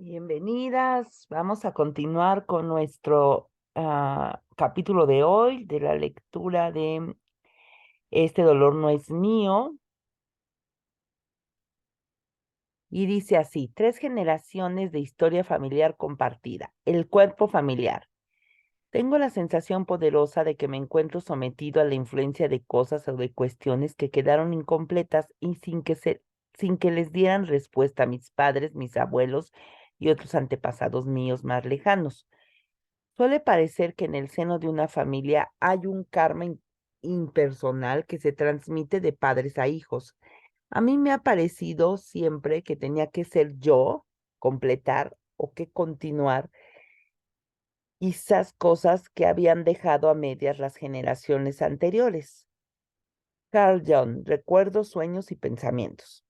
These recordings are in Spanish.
Bienvenidas. Vamos a continuar con nuestro capítulo de hoy de la lectura de Este dolor no es mío. Y dice así, 3 generaciones de historia familiar compartida. El cuerpo familiar. Tengo la sensación poderosa de que me encuentro sometido a la influencia de cosas o de cuestiones que quedaron incompletas y sin que les dieran respuesta a mis padres, mis abuelos y otros antepasados míos más lejanos. Suele parecer que en el seno de una familia hay un karma impersonal que se transmite de padres a hijos. A mí me ha parecido siempre que tenía que ser yo completar o que continuar esas cosas que habían dejado a medias las generaciones anteriores. Carl Jung, recuerdos, sueños y pensamientos.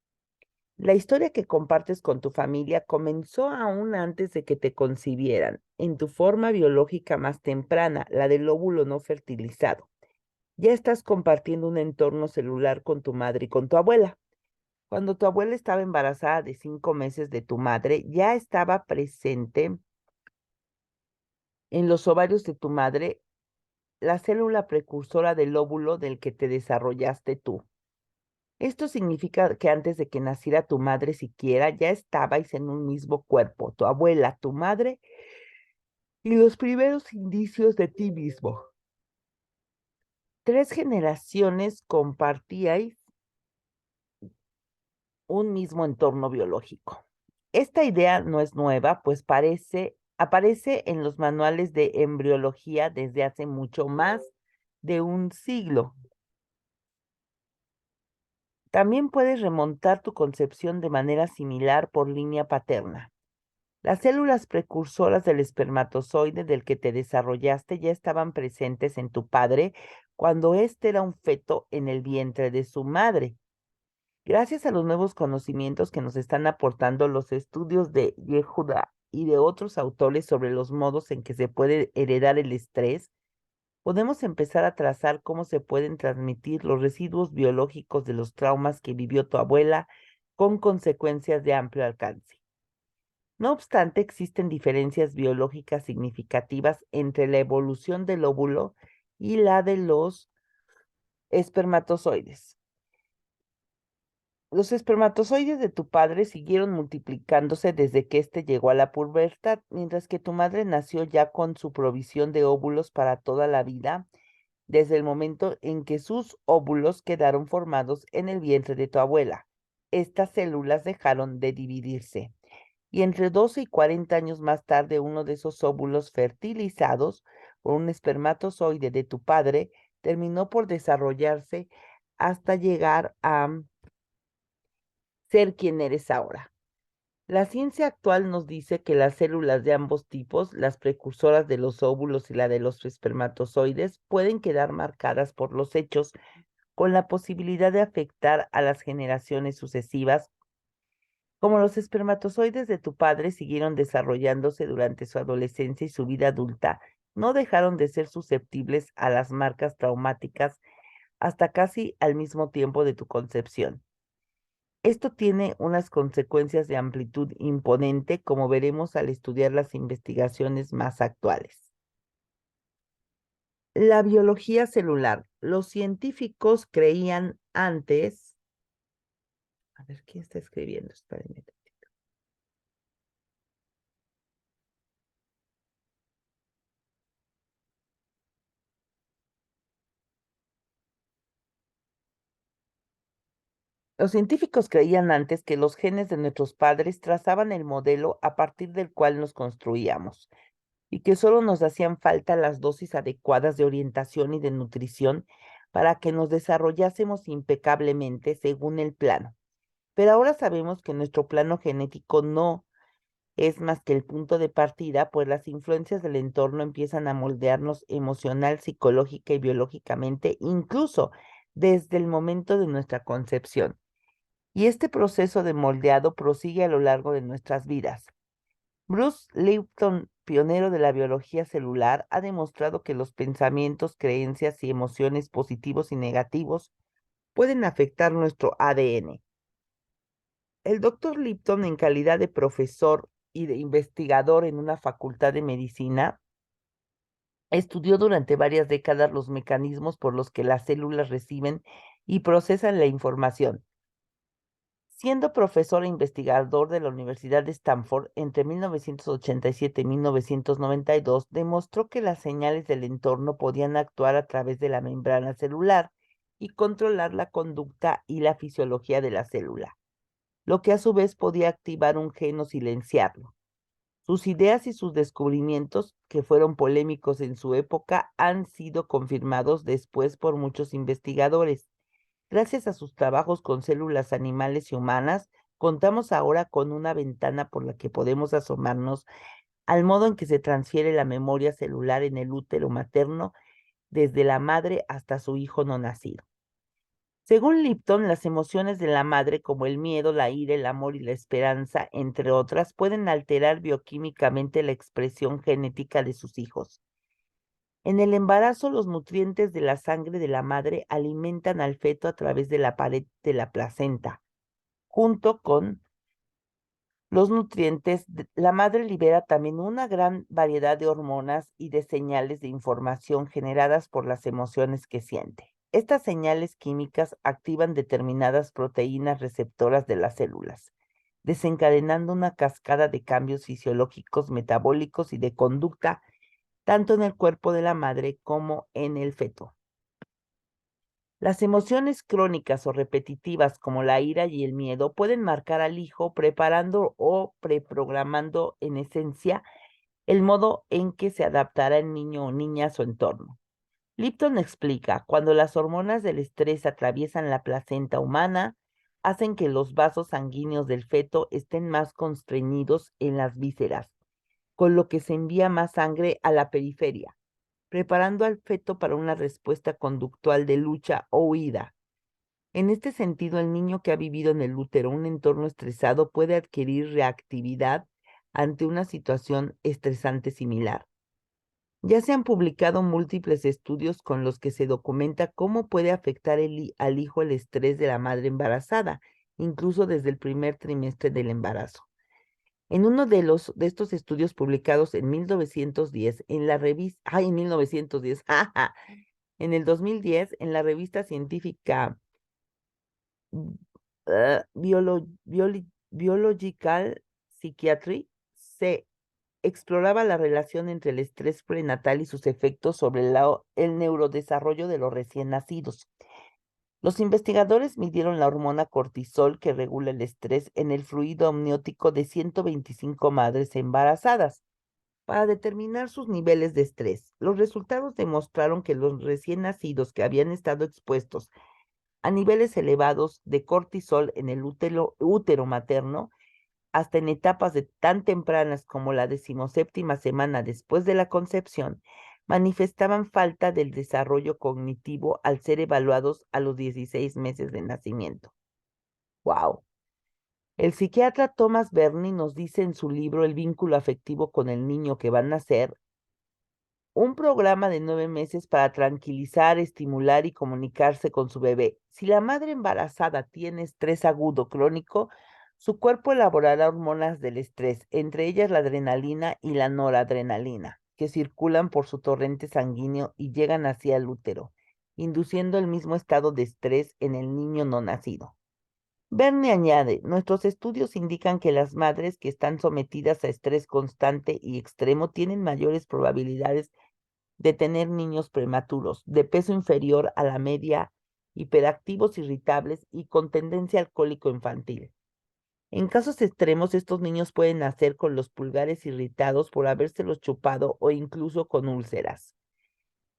La historia que compartes con tu familia comenzó aún antes de que te concibieran, en tu forma biológica más temprana, la del óvulo no fertilizado. Ya estás compartiendo un entorno celular con tu madre y con tu abuela. Cuando tu abuela estaba embarazada de 5 meses de tu madre, ya estaba presente en los ovarios de tu madre la célula precursora del óvulo del que te desarrollaste tú. Esto significa que antes de que naciera tu madre siquiera, ya estabais en un mismo cuerpo, tu abuela, tu madre y los primeros indicios de ti mismo. 3 generaciones compartíais un mismo entorno biológico. Esta idea no es nueva, pues aparece en los manuales de embriología desde hace mucho más de un siglo. También puedes remontar tu concepción de manera similar por línea paterna. Las células precursoras del espermatozoide del que te desarrollaste ya estaban presentes en tu padre cuando éste era un feto en el vientre de su madre. Gracias a los nuevos conocimientos que nos están aportando los estudios de Yehuda y de otros autores sobre los modos en que se puede heredar el estrés, podemos empezar a trazar cómo se pueden transmitir los residuos biológicos de los traumas que vivió tu abuela con consecuencias de amplio alcance. No obstante, existen diferencias biológicas significativas entre la evolución del óvulo y la de los espermatozoides. Los espermatozoides de tu padre siguieron multiplicándose desde que éste llegó a la pubertad, mientras que tu madre nació ya con su provisión de óvulos para toda la vida, desde el momento en que sus óvulos quedaron formados en el vientre de tu abuela. Estas células dejaron de dividirse. Y entre 12 y 40 años más tarde, uno de esos óvulos fertilizados por un espermatozoide de tu padre terminó por desarrollarse hasta llegar a ser quien eres ahora. La ciencia actual nos dice que las células de ambos tipos, las precursoras de los óvulos y la de los espermatozoides, pueden quedar marcadas por los hechos con la posibilidad de afectar a las generaciones sucesivas. Como los espermatozoides de tu padre siguieron desarrollándose durante su adolescencia y su vida adulta, no dejaron de ser susceptibles a las marcas traumáticas hasta casi al mismo tiempo de tu concepción. Esto tiene unas consecuencias de amplitud imponente, como veremos al estudiar las investigaciones más actuales. La biología celular. Los científicos creían antes, a ver, ¿quién está escribiendo? Espérenme. Los científicos creían antes que los genes de nuestros padres trazaban el modelo a partir del cual nos construíamos y que solo nos hacían falta las dosis adecuadas de orientación y de nutrición para que nos desarrollásemos impecablemente según el plano. Pero ahora sabemos que nuestro plano genético no es más que el punto de partida, pues las influencias del entorno empiezan a moldearnos emocional, psicológica y biológicamente, incluso desde el momento de nuestra concepción. Y este proceso de moldeado prosigue a lo largo de nuestras vidas. Bruce Lipton, pionero de la biología celular, ha demostrado que los pensamientos, creencias y emociones positivos y negativos pueden afectar nuestro ADN. El doctor Lipton, en calidad de profesor y de investigador en una facultad de medicina, estudió durante varias décadas los mecanismos por los que las células reciben y procesan la información. Siendo profesor e investigador de la Universidad de Stanford entre 1987 y 1992, demostró que las señales del entorno podían actuar a través de la membrana celular y controlar la conducta y la fisiología de la célula, lo que a su vez podía activar un gen o silenciarlo. Sus ideas y sus descubrimientos, que fueron polémicos en su época, han sido confirmados después por muchos investigadores. Gracias a sus trabajos con células animales y humanas, contamos ahora con una ventana por la que podemos asomarnos al modo en que se transfiere la memoria celular en el útero materno desde la madre hasta su hijo no nacido. Según Lipton, las emociones de la madre, como el miedo, la ira, el amor y la esperanza, entre otras, pueden alterar bioquímicamente la expresión genética de sus hijos. En el embarazo, los nutrientes de la sangre de la madre alimentan al feto a través de la pared de la placenta. Junto con los nutrientes, la madre libera también una gran variedad de hormonas y de señales de información generadas por las emociones que siente. Estas señales químicas activan determinadas proteínas receptoras de las células, desencadenando una cascada de cambios fisiológicos, metabólicos y de conducta, tanto en el cuerpo de la madre como en el feto. Las emociones crónicas o repetitivas como la ira y el miedo pueden marcar al hijo preparando o preprogramando en esencia el modo en que se adaptará el niño o niña a su entorno. Lipton explica, cuando las hormonas del estrés atraviesan la placenta humana, hacen que los vasos sanguíneos del feto estén más constreñidos en las vísceras, con lo que se envía más sangre a la periferia, preparando al feto para una respuesta conductual de lucha o huida. En este sentido, el niño que ha vivido en el útero un entorno estresado puede adquirir reactividad ante una situación estresante similar. Ya se han publicado múltiples estudios con los que se documenta cómo puede afectar al hijo el estrés de la madre embarazada, incluso desde el primer trimestre del embarazo. En uno de estos estudios publicados en 1910 en la revista, en 1910, en el 2010 en la revista científica Biological Psychiatry, se exploraba la relación entre el estrés prenatal y sus efectos sobre el neurodesarrollo de los recién nacidos. Los investigadores midieron la hormona cortisol que regula el estrés en el fluido amniótico de 125 madres embarazadas para determinar sus niveles de estrés. Los resultados demostraron que los recién nacidos que habían estado expuestos a niveles elevados de cortisol en el útero materno, hasta en etapas tan tempranas como la 17ª semana después de la concepción, manifestaban falta del desarrollo cognitivo al ser evaluados a los 16 meses de nacimiento. ¡Wow! El psiquiatra Thomas Berney nos dice en su libro El vínculo afectivo con el niño que va a nacer, un programa de 9 meses para tranquilizar, estimular y comunicarse con su bebé. Si la madre embarazada tiene estrés agudo crónico, su cuerpo elaborará hormonas del estrés, entre ellas la adrenalina y la noradrenalina, que circulan por su torrente sanguíneo y llegan hacia el útero, induciendo el mismo estado de estrés en el niño no nacido. Verne añade, nuestros estudios indican que las madres que están sometidas a estrés constante y extremo tienen mayores probabilidades de tener niños prematuros, de peso inferior a la media, hiperactivos, irritables y con tendencia alcohólico infantil. En casos extremos, estos niños pueden nacer con los pulgares irritados por habérselos chupado o incluso con úlceras.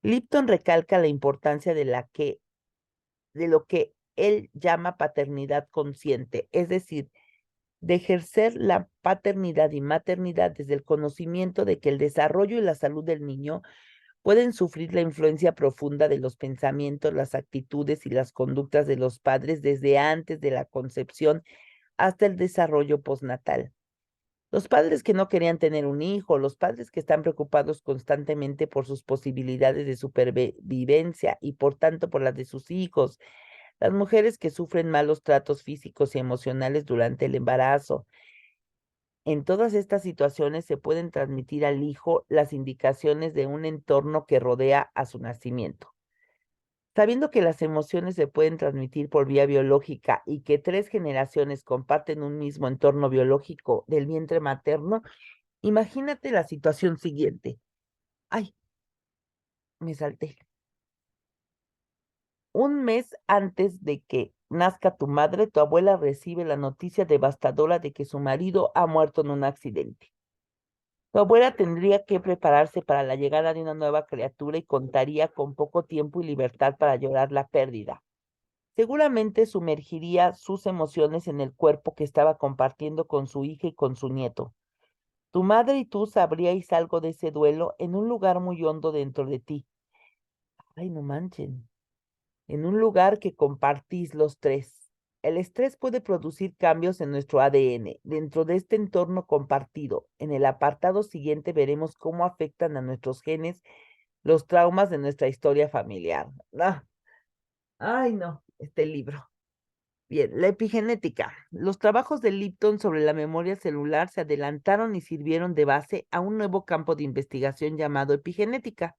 Lipton recalca la importancia de lo que él llama paternidad consciente, es decir, de ejercer la paternidad y maternidad desde el conocimiento de que el desarrollo y la salud del niño pueden sufrir la influencia profunda de los pensamientos, las actitudes y las conductas de los padres desde antes de la concepción hasta el desarrollo postnatal. Los padres que no querían tener un hijo, los padres que están preocupados constantemente por sus posibilidades de supervivencia y por tanto por las de sus hijos, las mujeres que sufren malos tratos físicos y emocionales durante el embarazo, En todas estas situaciones se pueden transmitir al hijo las indicaciones de un entorno que rodea a su nacimiento. Sabiendo que las emociones se pueden transmitir por vía biológica y que 3 generaciones comparten un mismo entorno biológico del vientre materno, imagínate la situación siguiente. Ay, me salté. Un mes antes de que nazca tu madre, tu abuela recibe la noticia devastadora de que su marido ha muerto en un accidente. Tu abuela tendría que prepararse para la llegada de una nueva criatura y contaría con poco tiempo y libertad para llorar la pérdida. Seguramente sumergiría sus emociones en el cuerpo que estaba compartiendo con su hija y con su nieto. Tu madre y tú sabríais algo de ese duelo en un lugar muy hondo dentro de ti. Ay, no manchen. En un lugar que compartís los tres. El estrés puede producir cambios en nuestro ADN. Dentro de este entorno compartido, en el apartado siguiente veremos cómo afectan a nuestros genes los traumas de nuestra historia familiar. Ah, ay, no, este libro. Bien, la epigenética. Los trabajos de Lipton sobre la memoria celular se adelantaron y sirvieron de base a un nuevo campo de investigación llamado epigenética,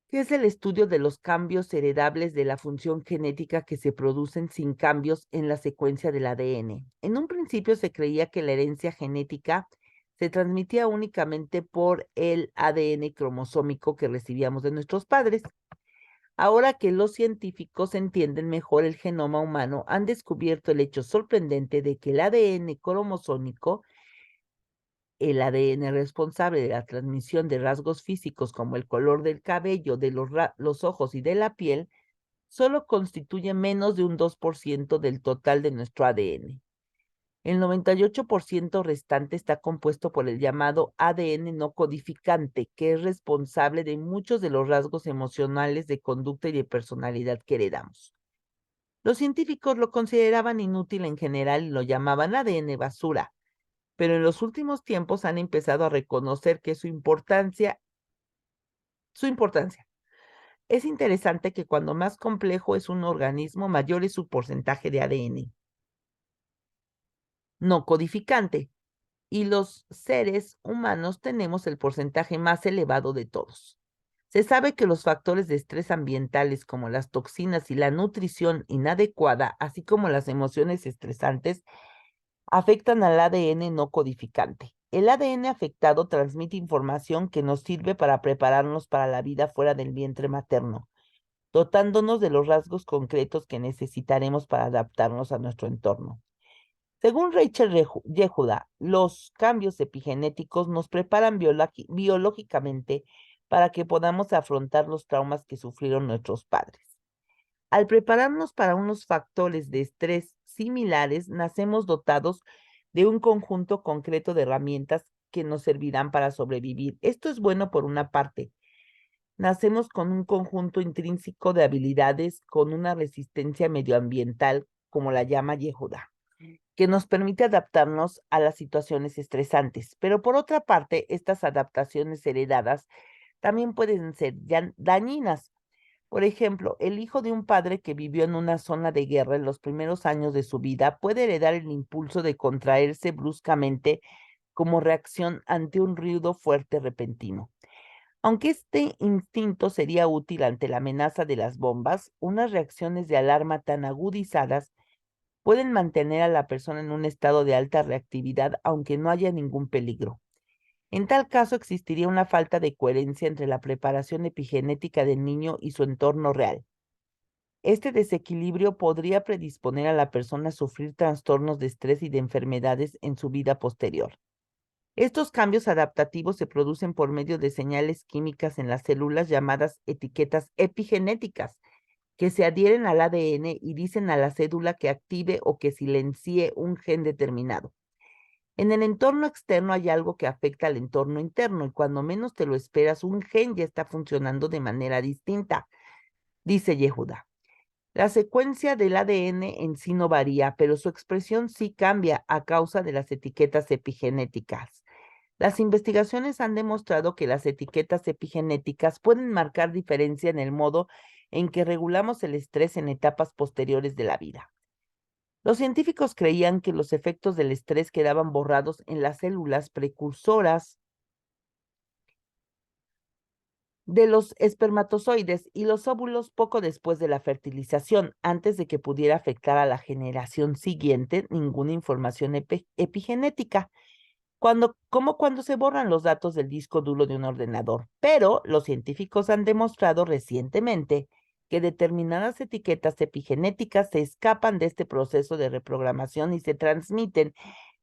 que es el estudio de los cambios heredables de la función genética que se producen sin cambios en la secuencia del ADN. En un principio se creía que la herencia genética se transmitía únicamente por el ADN cromosómico que recibíamos de nuestros padres. Ahora que los científicos entienden mejor el genoma humano, han descubierto el hecho sorprendente de que el ADN cromosómico, el ADN responsable de la transmisión de rasgos físicos como el color del cabello, de los ojos y de la piel, solo constituye menos de un 2% del total de nuestro ADN. El 98% restante está compuesto por el llamado ADN no codificante, que es responsable de muchos de los rasgos emocionales de conducta y de personalidad que heredamos. Los científicos lo consideraban inútil en general y lo llamaban ADN basura, pero en los últimos tiempos han empezado a reconocer que su importancia. Es interesante que cuando más complejo es un organismo, mayor es su porcentaje de ADN no codificante. Y los seres humanos tenemos el porcentaje más elevado de todos. Se sabe que los factores de estrés ambientales como las toxinas y la nutrición inadecuada, así como las emociones estresantes, afectan al ADN no codificante. El ADN afectado transmite información que nos sirve para prepararnos para la vida fuera del vientre materno, dotándonos de los rasgos concretos que necesitaremos para adaptarnos a nuestro entorno. Según Rachel Yehuda, los cambios epigenéticos nos preparan biológicamente para que podamos afrontar los traumas que sufrieron nuestros padres. Al prepararnos para unos factores de estrés similares, nacemos dotados de un conjunto concreto de herramientas que nos servirán para sobrevivir. Esto es bueno por una parte. Nacemos con un conjunto intrínseco de habilidades con una resistencia medioambiental, como la llama Yehuda, que nos permite adaptarnos a las situaciones estresantes. Pero por otra parte, estas adaptaciones heredadas también pueden ser dañinas. Por ejemplo, el hijo de un padre que vivió en una zona de guerra en los primeros años de su vida puede heredar el impulso de contraerse bruscamente como reacción ante un ruido fuerte repentino. Aunque este instinto sería útil ante la amenaza de las bombas, unas reacciones de alarma tan agudizadas pueden mantener a la persona en un estado de alta reactividad aunque no haya ningún peligro. En tal caso, existiría una falta de coherencia entre la preparación epigenética del niño y su entorno real. Este desequilibrio podría predisponer a la persona a sufrir trastornos de estrés y de enfermedades en su vida posterior. Estos cambios adaptativos se producen por medio de señales químicas en las células llamadas etiquetas epigenéticas, que se adhieren al ADN y dicen a la cédula que active o que silencie un gen determinado. En el entorno externo hay algo que afecta al entorno interno y cuando menos te lo esperas, un gen ya está funcionando de manera distinta, dice Yehuda. La secuencia del ADN en sí no varía, pero su expresión sí cambia a causa de las etiquetas epigenéticas. Las investigaciones han demostrado que las etiquetas epigenéticas pueden marcar diferencia en el modo en que regulamos el estrés en etapas posteriores de la vida. Los científicos creían que los efectos del estrés quedaban borrados en las células precursoras de los espermatozoides y los óvulos poco después de la fertilización, antes de que pudiera afectar a la generación siguiente ninguna información epigenética, como cuando se borran los datos del disco duro de un ordenador. Pero los científicos han demostrado recientemente que determinadas etiquetas epigenéticas se escapan de este proceso de reprogramación y se transmiten,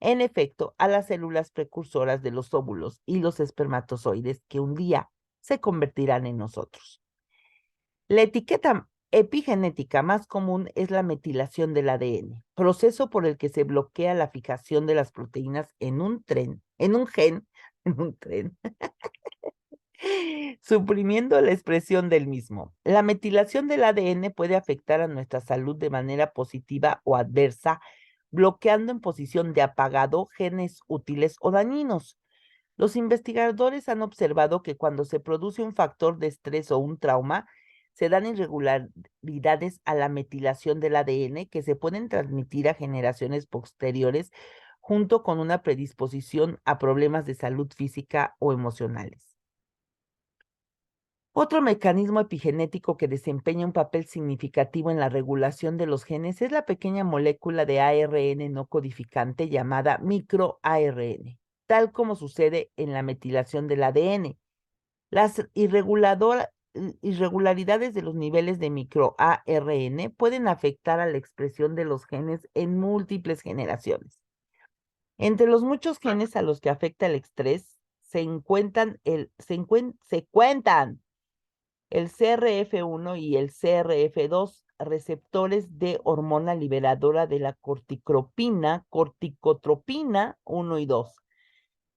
en efecto, a las células precursoras de los óvulos y los espermatozoides que un día se convertirán en nosotros. La etiqueta epigenética más común es la metilación del ADN, proceso por el que se bloquea la fijación de las proteínas en un gen, en un tren, suprimiendo la expresión del mismo. La metilación del ADN puede afectar a nuestra salud de manera positiva o adversa, bloqueando en posición de apagado genes útiles o dañinos. Los investigadores han observado que cuando se produce un factor de estrés o un trauma, se dan irregularidades a la metilación del ADN que se pueden transmitir a generaciones posteriores junto con una predisposición a problemas de salud física o emocionales. Otro mecanismo epigenético que desempeña un papel significativo en la regulación de los genes es la pequeña molécula de ARN no codificante llamada microARN, tal como sucede en la metilación del ADN. Las irregularidades de los niveles de microARN pueden afectar a la expresión de los genes en múltiples generaciones. Entre los muchos genes a los que afecta el estrés se cuentan el CRF1 y el CRF2, receptores de hormona liberadora de la corticotropina 1 y 2.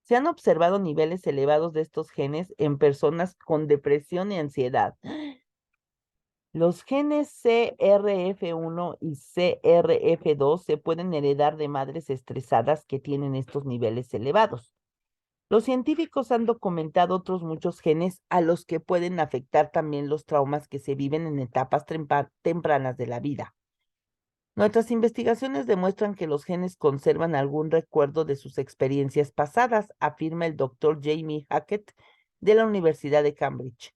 Se han observado niveles elevados de estos genes en personas con depresión y ansiedad. Los genes CRF1 y CRF2 se pueden heredar de madres estresadas que tienen estos niveles elevados. Los científicos han documentado otros muchos genes a los que pueden afectar también los traumas que se viven en etapas tempranas de la vida. Nuestras investigaciones demuestran que los genes conservan algún recuerdo de sus experiencias pasadas, afirma el doctor Jamie Hackett de la Universidad de Cambridge.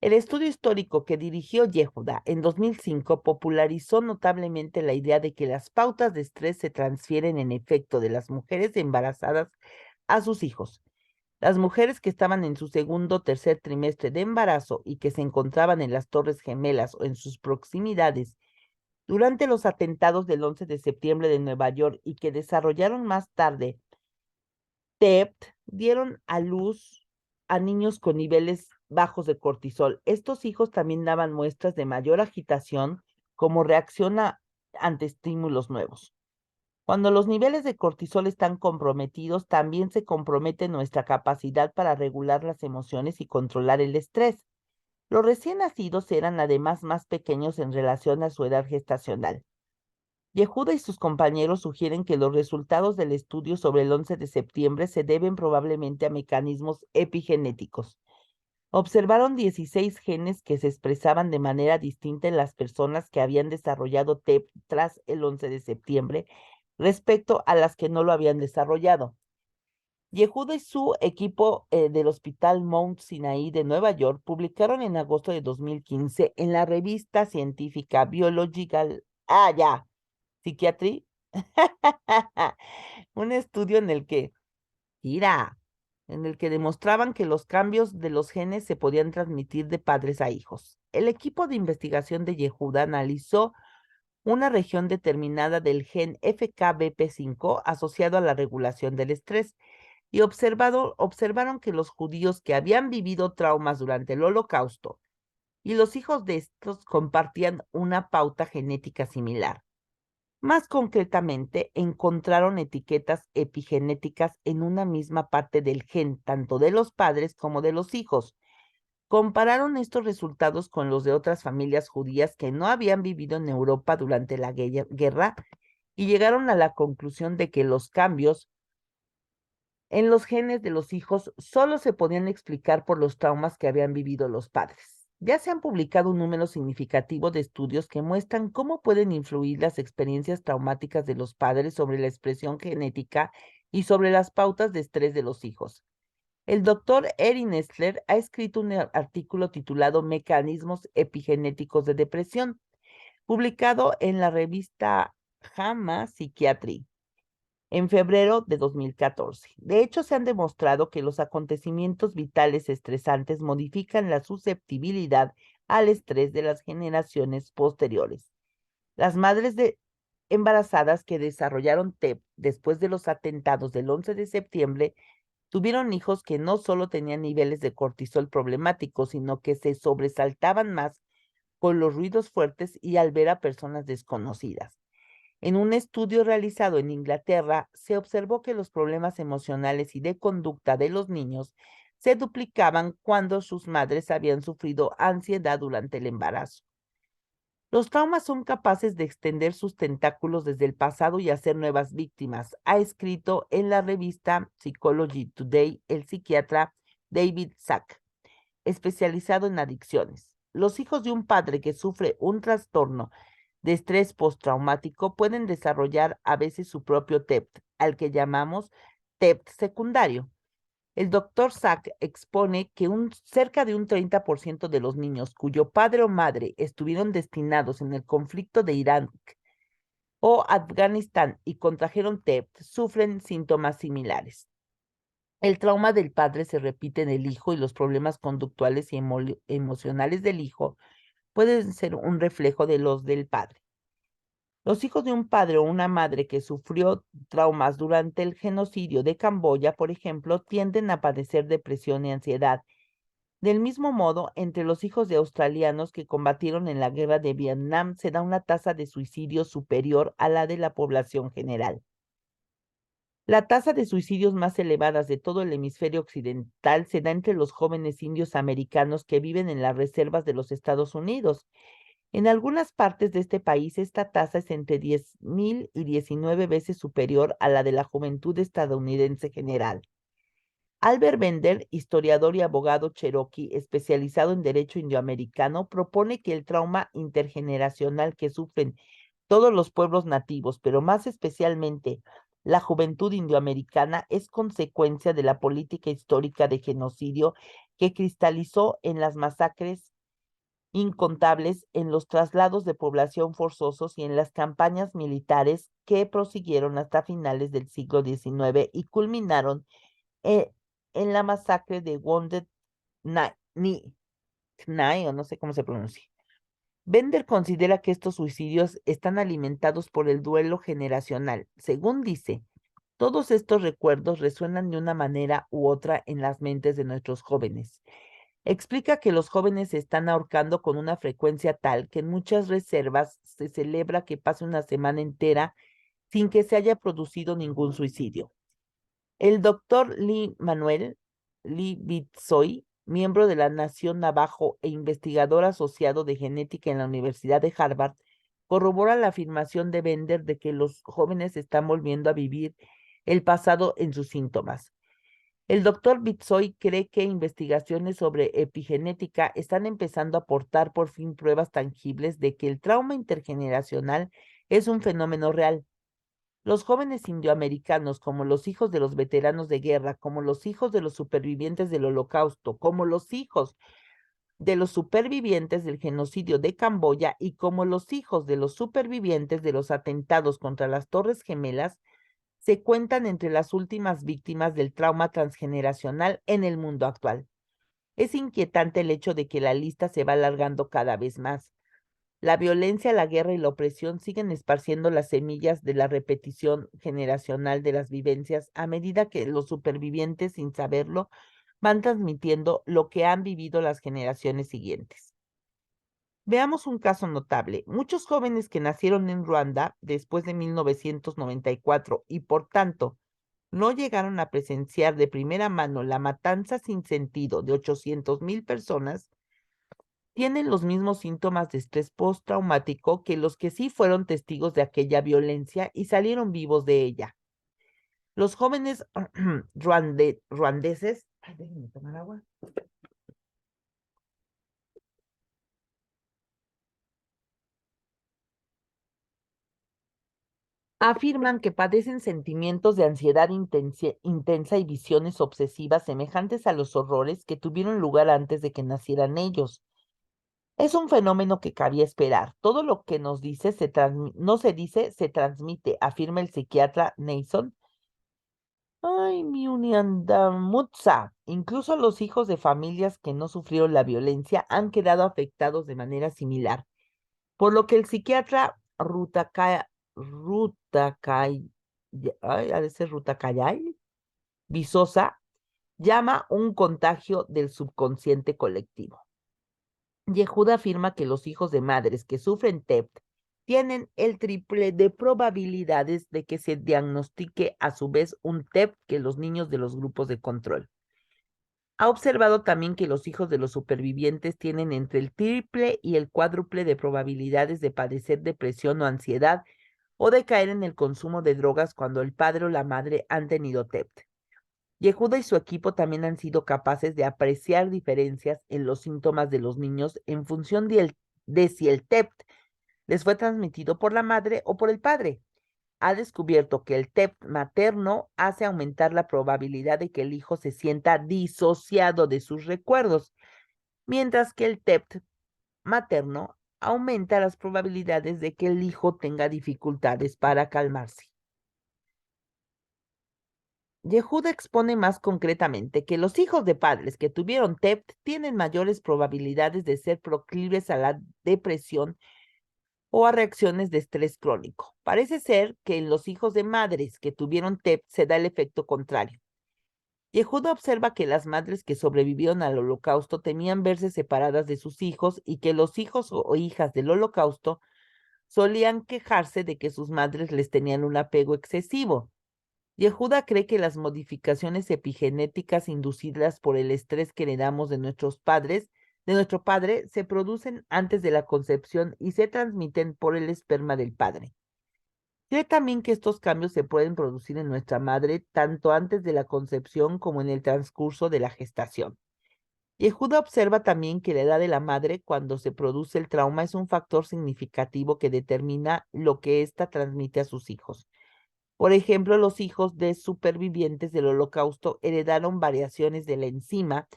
El estudio histórico que dirigió Yehuda en 2005 popularizó notablemente la idea de que las pautas de estrés se transfieren en efecto de las mujeres embarazadas a sus hijos. Las mujeres que estaban en su segundo o tercer trimestre de embarazo y que se encontraban en las Torres Gemelas o en sus proximidades durante los atentados del 11 de septiembre de Nueva York y que desarrollaron más tarde TEPT, dieron a luz a niños con niveles bajos de cortisol. Estos hijos también daban muestras de mayor agitación como reacción ante estímulos nuevos. Cuando los niveles de cortisol están comprometidos, también se compromete nuestra capacidad para regular las emociones y controlar el estrés. Los recién nacidos eran además más pequeños en relación a su edad gestacional. Yehuda y sus compañeros sugieren que los resultados del estudio sobre el 11 de septiembre se deben probablemente a mecanismos epigenéticos. Observaron 16 genes que se expresaban de manera distinta en las personas que habían desarrollado TEP tras el 11 de septiembre respecto a las que no lo habían desarrollado. Yehuda y su equipo del Hospital Mount Sinai de Nueva York publicaron en agosto de 2015 en la revista científica Biological Psychiatry un estudio en el que demostraban que los cambios de los genes se podían transmitir de padres a hijos. El equipo de investigación de Yehuda analizó una región determinada del gen FKBP5 asociado a la regulación del estrés y observaron que los judíos que habían vivido traumas durante el Holocausto y los hijos de estos compartían una pauta genética similar. Más concretamente, encontraron etiquetas epigenéticas en una misma parte del gen, tanto de los padres como de los hijos. Compararon estos resultados con los de otras familias judías que no habían vivido en Europa durante la guerra y llegaron a la conclusión de que los cambios en los genes de los hijos solo se podían explicar por los traumas que habían vivido los padres. Ya se han publicado un número significativo de estudios que muestran cómo pueden influir las experiencias traumáticas de los padres sobre la expresión genética y sobre las pautas de estrés de los hijos. El doctor Erin Nestler ha escrito un artículo titulado Mecanismos epigenéticos de depresión, publicado en la revista JAMA Psychiatry en febrero de 2014. De hecho, se han demostrado que los acontecimientos vitales estresantes modifican la susceptibilidad al estrés de las generaciones posteriores. Las madres embarazadas que desarrollaron TEP después de los atentados del 11 de septiembre tuvieron hijos que no solo tenían niveles de cortisol problemáticos, sino que se sobresaltaban más con los ruidos fuertes y al ver a personas desconocidas. En un estudio realizado en Inglaterra, se observó que los problemas emocionales y de conducta de los niños se duplicaban cuando sus madres habían sufrido ansiedad durante el embarazo. Los traumas son capaces de extender sus tentáculos desde el pasado y hacer nuevas víctimas, ha escrito en la revista Psychology Today el psiquiatra David Sack, especializado en adicciones. Los hijos de un padre que sufre un trastorno de estrés postraumático pueden desarrollar a veces su propio TEPT, al que llamamos TEPT secundario. El doctor Sack expone que cerca de un 30% de los niños cuyo padre o madre estuvieron destinados en el conflicto de Irán o Afganistán y contrajeron TEPT sufren síntomas similares. El trauma del padre se repite en el hijo y los problemas conductuales y emocionales del hijo pueden ser un reflejo de los del padre. Los hijos de un padre o una madre que sufrió traumas durante el genocidio de Camboya, por ejemplo, tienden a padecer depresión y ansiedad. Del mismo modo, entre los hijos de australianos que combatieron en la guerra de Vietnam se da una tasa de suicidio superior a la de la población general. La tasa de suicidios más elevadas de todo el hemisferio occidental se da entre los jóvenes indios americanos que viven en las reservas de los Estados Unidos. En algunas partes de este país, esta tasa es entre 10,000 y 19 veces superior a la de la juventud estadounidense general. Albert Bender, historiador y abogado cherokee especializado en derecho indioamericano, propone que el trauma intergeneracional que sufren todos los pueblos nativos, pero más especialmente la juventud indioamericana, es consecuencia de la política histórica de genocidio que cristalizó en las masacres incontables, en los traslados de población forzosos y en las campañas militares que prosiguieron hasta finales del siglo XIX y culminaron eh, en la masacre de Wounded Knee, o no sé cómo se pronuncia. Bender considera que estos suicidios están alimentados por el duelo generacional. Según dice, todos estos recuerdos resuenan de una manera u otra en las mentes de nuestros jóvenes. Explica que los jóvenes se están ahorcando con una frecuencia tal que en muchas reservas se celebra que pase una semana entera sin que se haya producido ningún suicidio. El doctor Lee Bitsoy, miembro de la Nación Navajo e investigador asociado de genética en la Universidad de Harvard, corrobora la afirmación de Bender de que los jóvenes están volviendo a vivir el pasado en sus síntomas. El doctor Bitsoy cree que investigaciones sobre epigenética están empezando a aportar por fin pruebas tangibles de que el trauma intergeneracional es un fenómeno real. Los jóvenes indioamericanos, como los hijos de los veteranos de guerra, como los hijos de los supervivientes del Holocausto, como los hijos de los supervivientes del genocidio de Camboya y como los hijos de los supervivientes de los atentados contra las Torres Gemelas, se cuentan entre las últimas víctimas del trauma transgeneracional en el mundo actual. Es inquietante el hecho de que la lista se va alargando cada vez más. La violencia, la guerra y la opresión siguen esparciendo las semillas de la repetición generacional de las vivencias a medida que los supervivientes, sin saberlo, van transmitiendo lo que han vivido las generaciones siguientes. Veamos un caso notable. Muchos jóvenes que nacieron en Ruanda después de 1994 y por tanto no llegaron a presenciar de primera mano la matanza sin sentido de 800,000 personas, tienen los mismos síntomas de estrés postraumático que los que sí fueron testigos de aquella violencia y salieron vivos de ella. Los jóvenes ruandeses, ay, déjenme tomar agua. afirman que padecen sentimientos de ansiedad intensa y visiones obsesivas semejantes a los horrores que tuvieron lugar antes de que nacieran ellos. Es un fenómeno que cabía esperar. Todo lo que nos dice no se dice, se transmite, afirma el psiquiatra Nason. Ay, mi Uniandamutsa. Incluso los hijos de familias que no sufrieron la violencia han quedado afectados de manera similar, por lo que el psiquiatra ha de ser Rutakayay Visosa llama un contagio del subconsciente colectivo. Yehuda afirma que los hijos de madres que sufren TEPT tienen el triple de probabilidades de que se diagnostique a su vez un TEPT que los niños de los grupos de control. Ha observado también que los hijos de los supervivientes tienen entre el triple y el cuádruple de probabilidades de padecer depresión o ansiedad o de caer en el consumo de drogas cuando el padre o la madre han tenido TEPT. Yehuda y su equipo también han sido capaces de apreciar diferencias en los síntomas de los niños en función de si el TEPT les fue transmitido por la madre o por el padre. Ha descubierto que el TEPT materno hace aumentar la probabilidad de que el hijo se sienta disociado de sus recuerdos, mientras que el TEPT materno aumenta las probabilidades de que el hijo tenga dificultades para calmarse. Yehuda expone más concretamente que los hijos de padres que tuvieron TEPT tienen mayores probabilidades de ser proclives a la depresión o a reacciones de estrés crónico. Parece ser que en los hijos de madres que tuvieron TEPT se da el efecto contrario. Yehuda observa que las madres que sobrevivieron al holocausto temían verse separadas de sus hijos y que los hijos o hijas del holocausto solían quejarse de que sus madres les tenían un apego excesivo. Yehuda cree que las modificaciones epigenéticas inducidas por el estrés que heredamos de nuestro padre, se producen antes de la concepción y se transmiten por el esperma del padre. Cree también que estos cambios se pueden producir en nuestra madre tanto antes de la concepción como en el transcurso de la gestación. Yehuda observa también que la edad de la madre cuando se produce el trauma es un factor significativo que determina lo que ésta transmite a sus hijos. Por ejemplo, los hijos de supervivientes del Holocausto heredaron variaciones de la enzima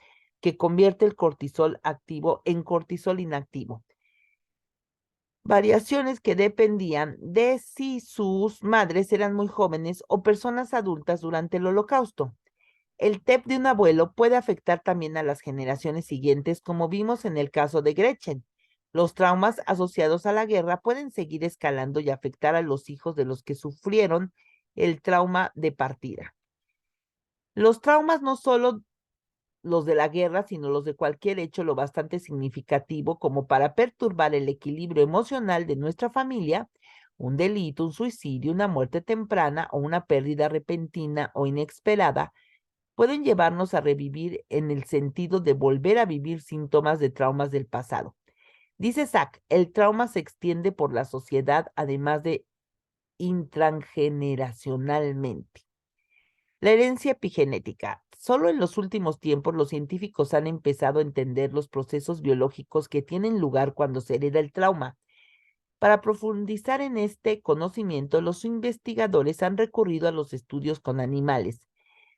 que convierte el cortisol activo en cortisol inactivo. Variaciones que dependían de si sus madres eran muy jóvenes o personas adultas durante el Holocausto. El TEP de un abuelo puede afectar también a las generaciones siguientes, como vimos en el caso de Gretchen. Los traumas asociados a la guerra pueden seguir escalando y afectar a los hijos de los que sufrieron el trauma de partida. Los traumas no solo los de la guerra, sino los de cualquier hecho lo bastante significativo como para perturbar el equilibrio emocional de nuestra familia, un delito, un suicidio, una muerte temprana o una pérdida repentina o inesperada, pueden llevarnos a revivir en el sentido de volver a vivir síntomas de traumas del pasado. Dice Zach, el trauma se extiende por la sociedad además de intrageneracionalmente. La herencia epigenética. Solo en los últimos tiempos los científicos han empezado a entender los procesos biológicos que tienen lugar cuando se hereda el trauma. Para profundizar en este conocimiento, los investigadores han recurrido a los estudios con animales,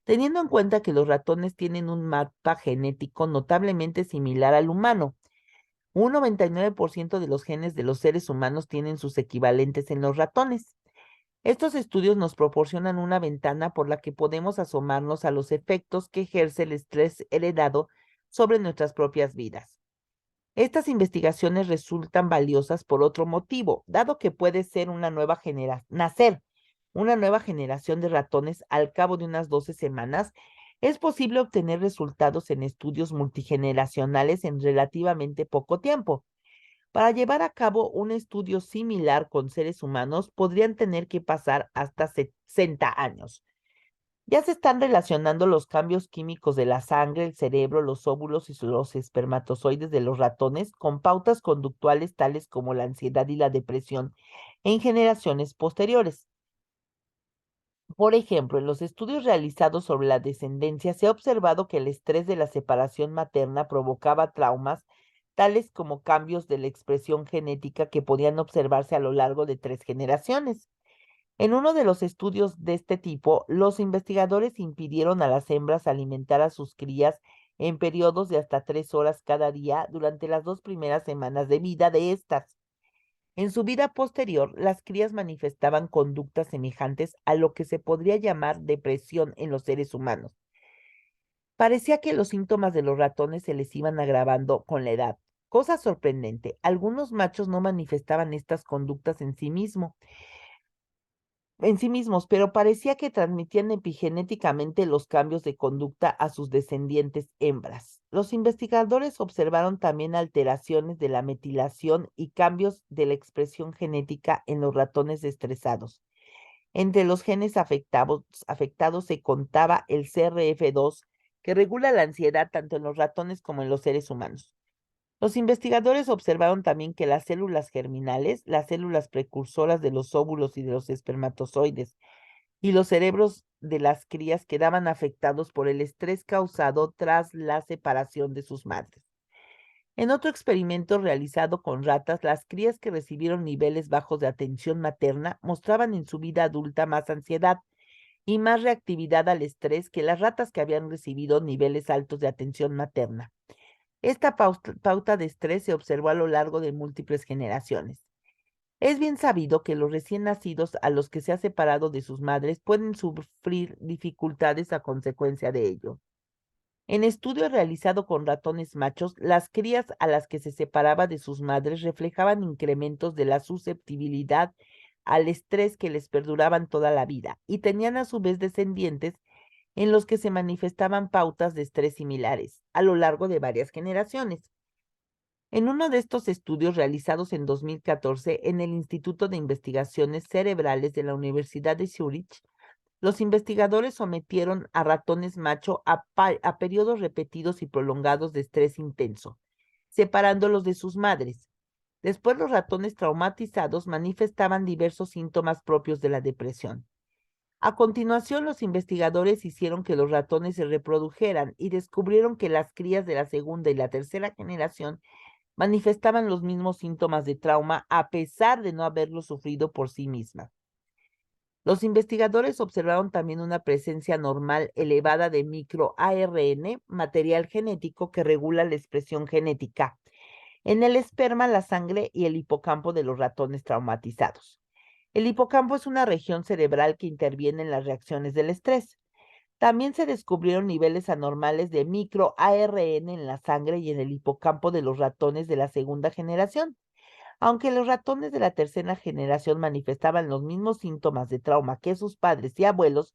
teniendo en cuenta que los ratones tienen un mapa genético notablemente similar al humano. Un 99% de los genes de los seres humanos tienen sus equivalentes en los ratones. Estos estudios nos proporcionan una ventana por la que podemos asomarnos a los efectos que ejerce el estrés heredado sobre nuestras propias vidas. Estas investigaciones resultan valiosas por otro motivo, dado que puede ser nacer una nueva generación de ratones al cabo de unas 12 semanas, es posible obtener resultados en estudios multigeneracionales en relativamente poco tiempo. Para llevar a cabo un estudio similar con seres humanos, podrían tener que pasar hasta 60 años. Ya se están relacionando los cambios químicos de la sangre, el cerebro, los óvulos y los espermatozoides de los ratones con pautas conductuales tales como la ansiedad y la depresión en generaciones posteriores. Por ejemplo, en los estudios realizados sobre la descendencia se ha observado que el estrés de la separación materna provocaba traumas tales como cambios de la expresión genética que podían observarse a lo largo de 3 generaciones. En uno de los estudios de este tipo, los investigadores impidieron a las hembras alimentar a sus crías en periodos de hasta 3 horas cada día durante las 2 primeras semanas de vida de estas. En su vida posterior, las crías manifestaban conductas semejantes a lo que se podría llamar depresión en los seres humanos. Parecía que los síntomas de los ratones se les iban agravando con la edad. Cosa sorprendente, algunos machos no manifestaban estas conductas en sí mismos, pero parecía que transmitían epigenéticamente los cambios de conducta a sus descendientes hembras. Los investigadores observaron también alteraciones de la metilación y cambios de la expresión genética en los ratones estresados. Entre los genes afectados se contaba el CRF2, que regula la ansiedad tanto en los ratones como en los seres humanos. Los investigadores observaron también que las células germinales, las células precursoras de los óvulos y de los espermatozoides, y los cerebros de las crías quedaban afectados por el estrés causado tras la separación de sus madres. En otro experimento realizado con ratas, las crías que recibieron niveles bajos de atención materna mostraban en su vida adulta más ansiedad y más reactividad al estrés que las ratas que habían recibido niveles altos de atención materna. Esta pauta de estrés se observó a lo largo de múltiples generaciones. Es bien sabido que los recién nacidos a los que se ha separado de sus madres pueden sufrir dificultades a consecuencia de ello. En estudios realizados con ratones machos, las crías a las que se separaba de sus madres reflejaban incrementos de la susceptibilidad al estrés que les perduraban toda la vida y tenían a su vez descendientes en los que se manifestaban pautas de estrés similares a lo largo de varias generaciones. En uno de estos estudios realizados en 2014 en el Instituto de Investigaciones Cerebrales de la Universidad de Zúrich, los investigadores sometieron a ratones macho a periodos repetidos y prolongados de estrés intenso, separándolos de sus madres. Después, los ratones traumatizados manifestaban diversos síntomas propios de la depresión. A continuación, los investigadores hicieron que los ratones se reprodujeran y descubrieron que las crías de la segunda y la tercera generación manifestaban los mismos síntomas de trauma a pesar de no haberlo sufrido por sí mismas. Los investigadores observaron también una presencia normal elevada de microARN, material genético que regula la expresión genética, en el esperma, la sangre y el hipocampo de los ratones traumatizados. El hipocampo es una región cerebral que interviene en las reacciones del estrés. También se descubrieron niveles anormales de microARN en la sangre y en el hipocampo de los ratones de la segunda generación. Aunque los ratones de la tercera generación manifestaban los mismos síntomas de trauma que sus padres y abuelos,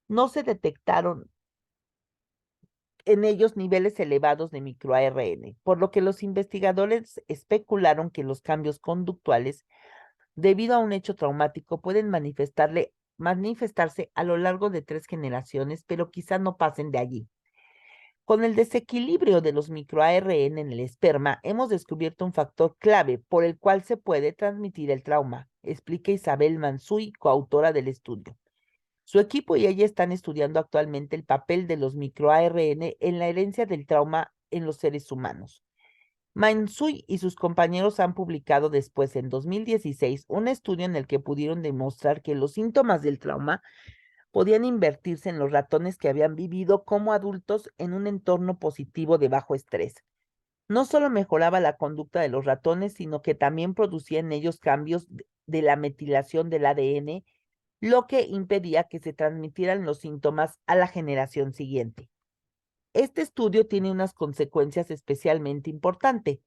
no se detectaron en ellos niveles elevados de microARN, por lo que los investigadores especularon que los cambios conductuales debido a un hecho traumático pueden manifestarse a lo largo de 3 generaciones, pero quizá no pasen de allí. Con el desequilibrio de los microARN en el esperma, hemos descubierto un factor clave por el cual se puede transmitir el trauma, explica Isabel Mansuy, coautora del estudio. Su equipo y ella están estudiando actualmente el papel de los microARN en la herencia del trauma en los seres humanos. Mansuy y sus compañeros han publicado después, en 2016, un estudio en el que pudieron demostrar que los síntomas del trauma podían invertirse en los ratones que habían vivido como adultos en un entorno positivo de bajo estrés. No solo mejoraba la conducta de los ratones, sino que también producía en ellos cambios de la metilación del ADN, lo que impedía que se transmitieran los síntomas a la generación siguiente. Este estudio tiene unas consecuencias especialmente importantes.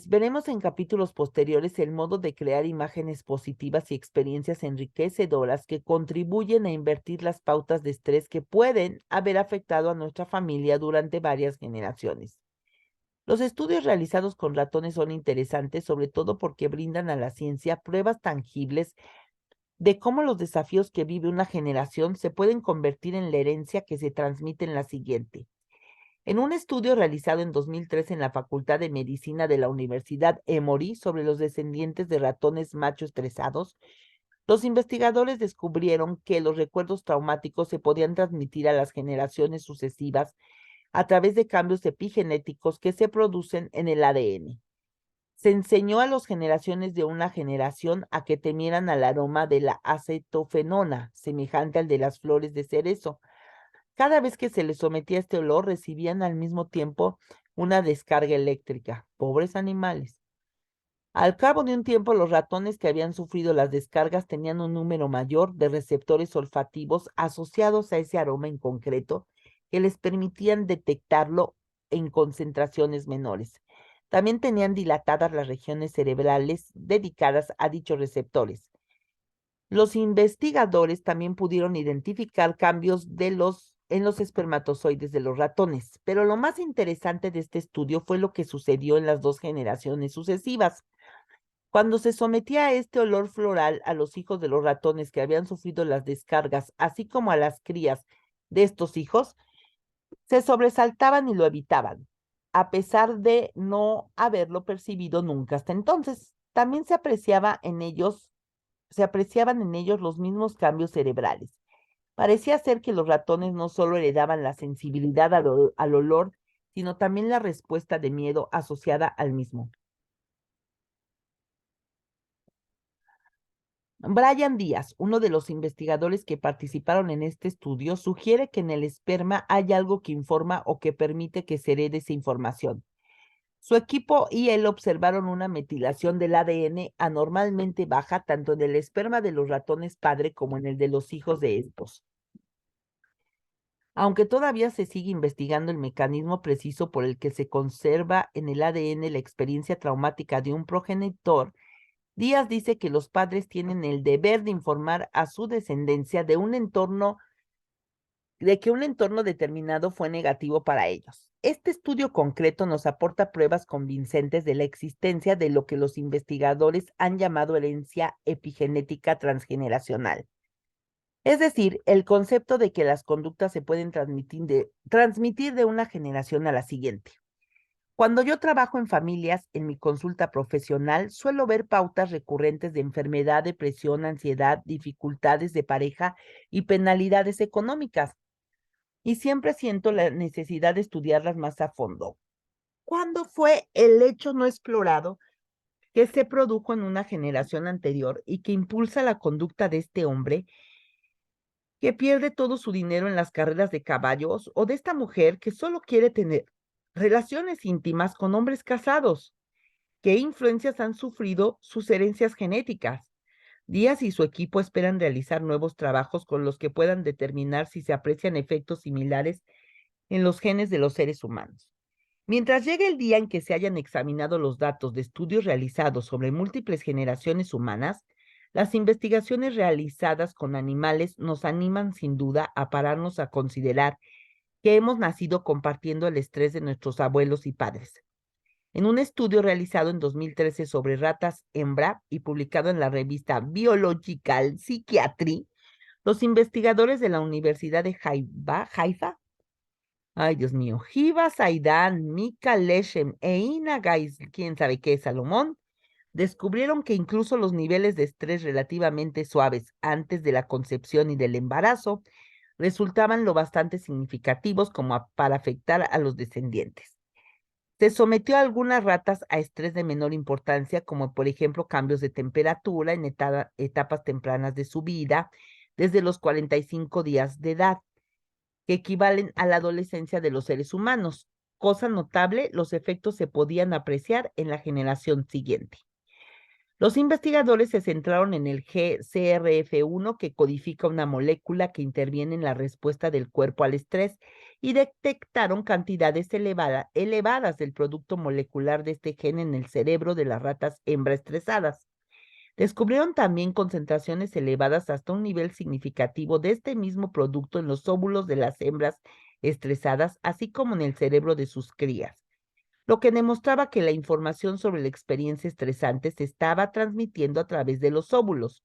Veremos en capítulos posteriores el modo de crear imágenes positivas y experiencias enriquecedoras que contribuyen a invertir las pautas de estrés que pueden haber afectado a nuestra familia durante varias generaciones. Los estudios realizados con ratones son interesantes, sobre todo porque brindan a la ciencia pruebas tangibles de cómo los desafíos que vive una generación se pueden convertir en la herencia que se transmite en la siguiente. En un estudio realizado en 2003 en la Facultad de Medicina de la Universidad Emory sobre los descendientes de ratones macho estresados, los investigadores descubrieron que los recuerdos traumáticos se podían transmitir a las generaciones sucesivas a través de cambios epigenéticos que se producen en el ADN. Se enseñó a las generaciones de una generación a que temieran al aroma de la acetofenona, semejante al de las flores de cerezo. Cada vez que se les sometía a este olor, recibían al mismo tiempo una descarga eléctrica. Pobres animales. Al cabo de un tiempo, los ratones que habían sufrido las descargas tenían un número mayor de receptores olfativos asociados a ese aroma en concreto que les permitían detectarlo en concentraciones menores. También tenían dilatadas las regiones cerebrales dedicadas a dichos receptores. Los investigadores también pudieron identificar cambios en los espermatozoides de los ratones, pero lo más interesante de este estudio fue lo que sucedió en las dos generaciones sucesivas. Cuando se sometía a este olor floral a los hijos de los ratones que habían sufrido las descargas, así como a las crías de estos hijos, se sobresaltaban y lo evitaban, a pesar de no haberlo percibido nunca hasta entonces. También se apreciaban en ellos los mismos cambios cerebrales. Parecía ser que los ratones no solo heredaban la sensibilidad al olor, sino también la respuesta de miedo asociada al mismo. Brian Díaz, uno de los investigadores que participaron en este estudio, sugiere que en el esperma hay algo que informa o que permite que se herede esa información. Su equipo y él observaron una metilación del ADN anormalmente baja tanto en el esperma de los ratones padre como en el de los hijos de estos. Aunque todavía se sigue investigando el mecanismo preciso por el que se conserva en el ADN la experiencia traumática de un progenitor, Díaz dice que los padres tienen el deber de informar a su descendencia de que un entorno determinado fue negativo para ellos. Este estudio concreto nos aporta pruebas convincentes de la existencia de lo que los investigadores han llamado herencia epigenética transgeneracional. Es decir, el concepto de que las conductas se pueden transmitir de una generación a la siguiente. Cuando yo trabajo en familias, en mi consulta profesional, suelo ver pautas recurrentes de enfermedad, depresión, ansiedad, dificultades de pareja y penalidades económicas. Y siempre siento la necesidad de estudiarlas más a fondo. ¿Cuándo fue el hecho no explorado que se produjo en una generación anterior y que impulsa la conducta de este hombre que pierde todo su dinero en las carreras de caballos o de esta mujer que solo quiere tener relaciones íntimas con hombres casados? ¿Qué influencias han sufrido sus herencias genéticas? Díaz y su equipo esperan realizar nuevos trabajos con los que puedan determinar si se aprecian efectos similares en los genes de los seres humanos. Mientras llegue el día en que se hayan examinado los datos de estudios realizados sobre múltiples generaciones humanas, las investigaciones realizadas con animales nos animan sin duda a pararnos a considerar que hemos nacido compartiendo el estrés de nuestros abuelos y padres. En un estudio realizado en 2013 sobre ratas hembra y publicado en la revista Biological Psychiatry, los investigadores de la Universidad de Haifa, ay Dios mío, Hiva Zaidan, Mika Leshem e Ina Gais, quién sabe qué es Salomón, descubrieron que incluso los niveles de estrés relativamente suaves antes de la concepción y del embarazo resultaban lo bastante significativos como para afectar a los descendientes. Se sometió a algunas ratas a estrés de menor importancia, como por ejemplo cambios de temperatura en etapas tempranas de su vida, desde los 45 días de edad, que equivalen a la adolescencia de los seres humanos. Cosa notable, los efectos se podían apreciar en la generación siguiente. Los investigadores se centraron en el GCRF1, que codifica una molécula que interviene en la respuesta del cuerpo al estrés, y detectaron cantidades elevadas del producto molecular de este gen en el cerebro de las ratas hembra estresadas. Descubrieron también concentraciones elevadas hasta un nivel significativo de este mismo producto en los óvulos de las hembras estresadas, así como en el cerebro de sus crías, lo que demostraba que la información sobre la experiencia estresante se estaba transmitiendo a través de los óvulos.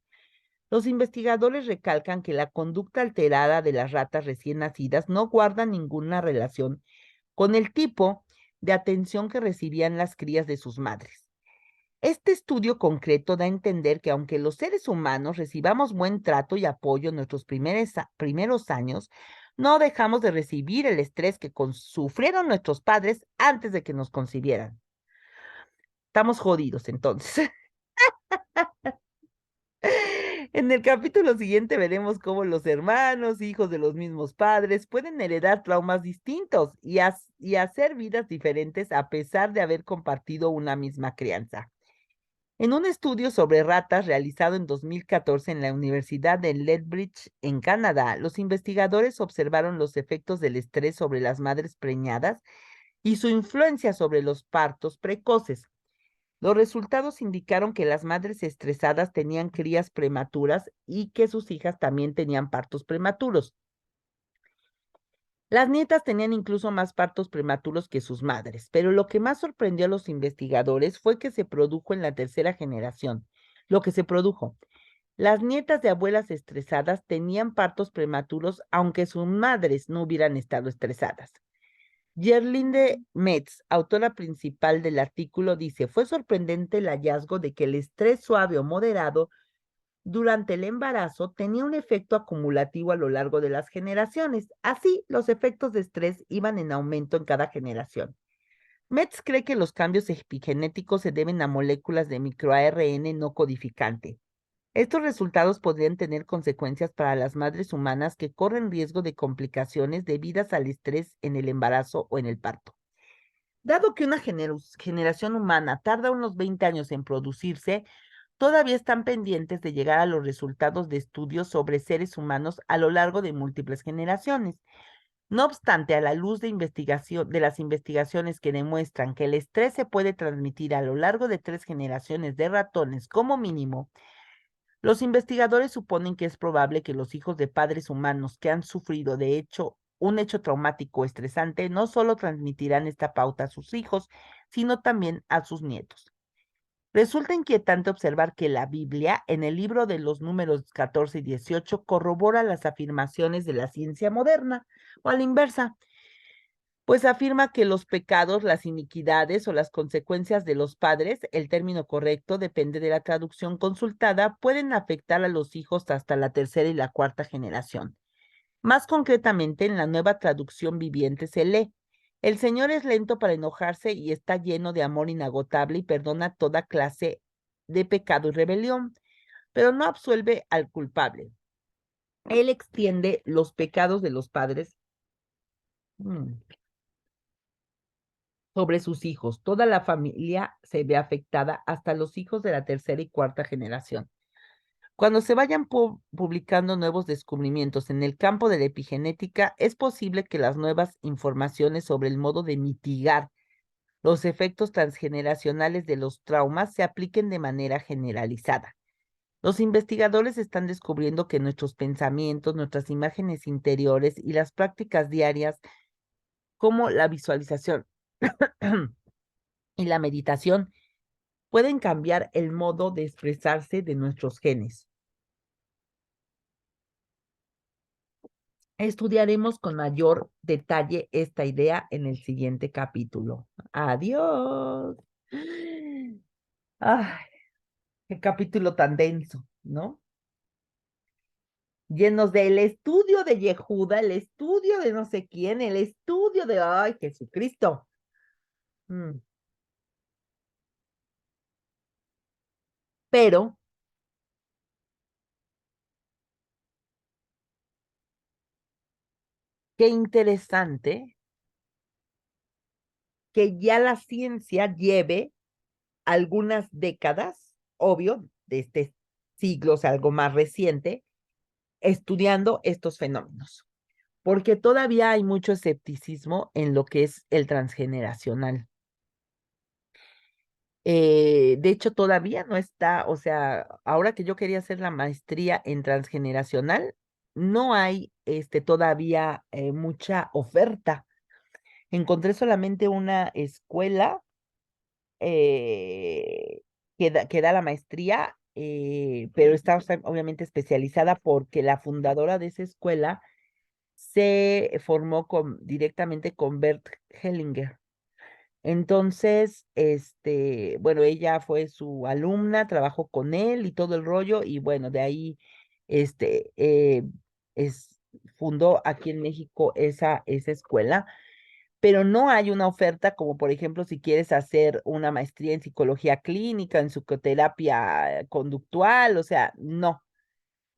Los investigadores recalcan que la conducta alterada de las ratas recién nacidas no guarda ninguna relación con el tipo de atención que recibían las crías de sus madres. Este estudio concreto da a entender que aunque los seres humanos recibamos buen trato y apoyo en nuestros primeros años, no dejamos de recibir el estrés que sufrieron nuestros padres antes de que nos concibieran. Estamos jodidos entonces. En el capítulo siguiente veremos cómo los hermanos, hijos de los mismos padres, pueden heredar traumas distintos y hacer vidas diferentes a pesar de haber compartido una misma crianza. En un estudio sobre ratas realizado en 2014 en la Universidad de Lethbridge, en Canadá, los investigadores observaron los efectos del estrés sobre las madres preñadas y su influencia sobre los partos precoces. Los resultados indicaron que las madres estresadas tenían crías prematuras y que sus hijas también tenían partos prematuros. Las nietas tenían incluso más partos prematuros que sus madres, pero lo que más sorprendió a los investigadores fue que se produjo en la tercera generación. Lo que se produjo. Las nietas de abuelas estresadas tenían partos prematuros aunque sus madres no hubieran estado estresadas. Gerlinde Metz, autora principal del artículo, dice, fue sorprendente el hallazgo de que el estrés suave o moderado durante el embarazo tenía un efecto acumulativo a lo largo de las generaciones. Así, los efectos de estrés iban en aumento en cada generación. Metz cree que los cambios epigenéticos se deben a moléculas de microARN no codificante. Estos resultados podrían tener consecuencias para las madres humanas que corren riesgo de complicaciones debidas al estrés en el embarazo o en el parto. Dado que una generación humana tarda unos 20 años en producirse, todavía están pendientes de llegar a los resultados de estudios sobre seres humanos a lo largo de múltiples generaciones. No obstante, a la luz de las investigaciones que demuestran que el estrés se puede transmitir a lo largo de 3 generaciones de ratones como mínimo, los investigadores suponen que es probable que los hijos de padres humanos que han sufrido de hecho un hecho traumático o estresante no solo transmitirán esta pauta a sus hijos, sino también a sus nietos. Resulta inquietante observar que la Biblia, en el libro de los números 14 y 18, corrobora las afirmaciones de la ciencia moderna, o a la inversa, pues afirma que los pecados, las iniquidades o las consecuencias de los padres, el término correcto depende de la traducción consultada, pueden afectar a los hijos hasta la tercera y la cuarta generación. Más concretamente, en la nueva traducción viviente se lee: el Señor es lento para enojarse y está lleno de amor inagotable y perdona toda clase de pecado y rebelión, pero no absuelve al culpable. Él extiende los pecados de los padres sobre sus hijos. Toda la familia se ve afectada, hasta los hijos de la tercera y cuarta generación. Cuando se vayan publicando nuevos descubrimientos en el campo de la epigenética, es posible que las nuevas informaciones sobre el modo de mitigar los efectos transgeneracionales de los traumas se apliquen de manera generalizada. Los investigadores están descubriendo que nuestros pensamientos, nuestras imágenes interiores y las prácticas diarias, como la visualización y la meditación, pueden cambiar el modo de expresarse de nuestros genes. Estudiaremos con mayor detalle esta idea en el siguiente capítulo. Adiós. Ay, qué capítulo tan denso, ¿no? Llenos del estudio de Yehuda, el estudio de no sé quién, el estudio de, ay, Jesucristo. Pero qué interesante que ya la ciencia lleve algunas décadas, obvio, de este siglo, o sea, algo más reciente, estudiando estos fenómenos, porque todavía hay mucho escepticismo en lo que es el transgeneracional. De hecho, todavía no está, o sea, ahora que yo quería hacer la maestría en transgeneracional, no hay todavía mucha oferta. Encontré solamente una escuela que da la maestría, pero está, o sea, obviamente especializada porque la fundadora de esa escuela se formó directamente con Bert Hellinger. Entonces, bueno, ella fue su alumna, trabajó con él y todo el rollo, y bueno, de ahí, este, eh, fundó aquí en México esa escuela, pero no hay una oferta como, por ejemplo, si quieres hacer una maestría en psicología clínica, en psicoterapia conductual, o sea, no.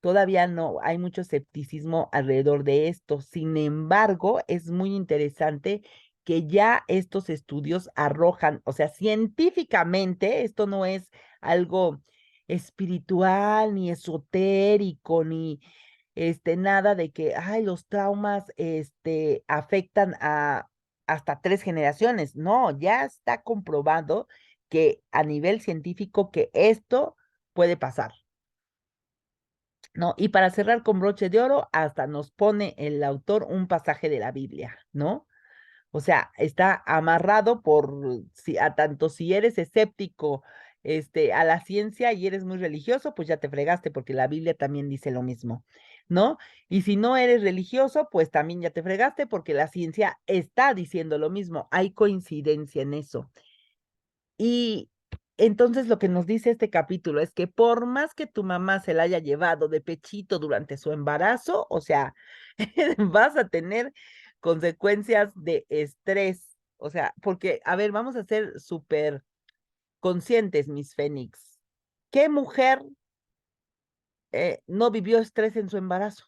Todavía no, hay mucho escepticismo alrededor de esto. Sin embargo, es muy interesante que ya estos estudios arrojan, o sea, científicamente, esto no es algo espiritual, ni esotérico, ni nada de que, ay, los traumas, afectan a hasta 3 generaciones. No, ya está comprobado que a nivel científico que esto puede pasar. ¿No? Y para cerrar con broche de oro, hasta nos pone el autor un pasaje de la Biblia, ¿no? O sea, está amarrado por, si, a tanto si eres escéptico, a la ciencia y eres muy religioso, pues ya te fregaste porque la Biblia también dice lo mismo, ¿no? Y si no eres religioso, pues también ya te fregaste porque la ciencia está diciendo lo mismo. Hay coincidencia en eso. Y entonces lo que nos dice este capítulo es que por más que tu mamá se la haya llevado de pechito durante su embarazo, o sea, vas a tener consecuencias de estrés. O sea, porque, a ver, vamos a ser súper conscientes, Miss Fénix. ¿Qué mujer no vivió estrés en su embarazo?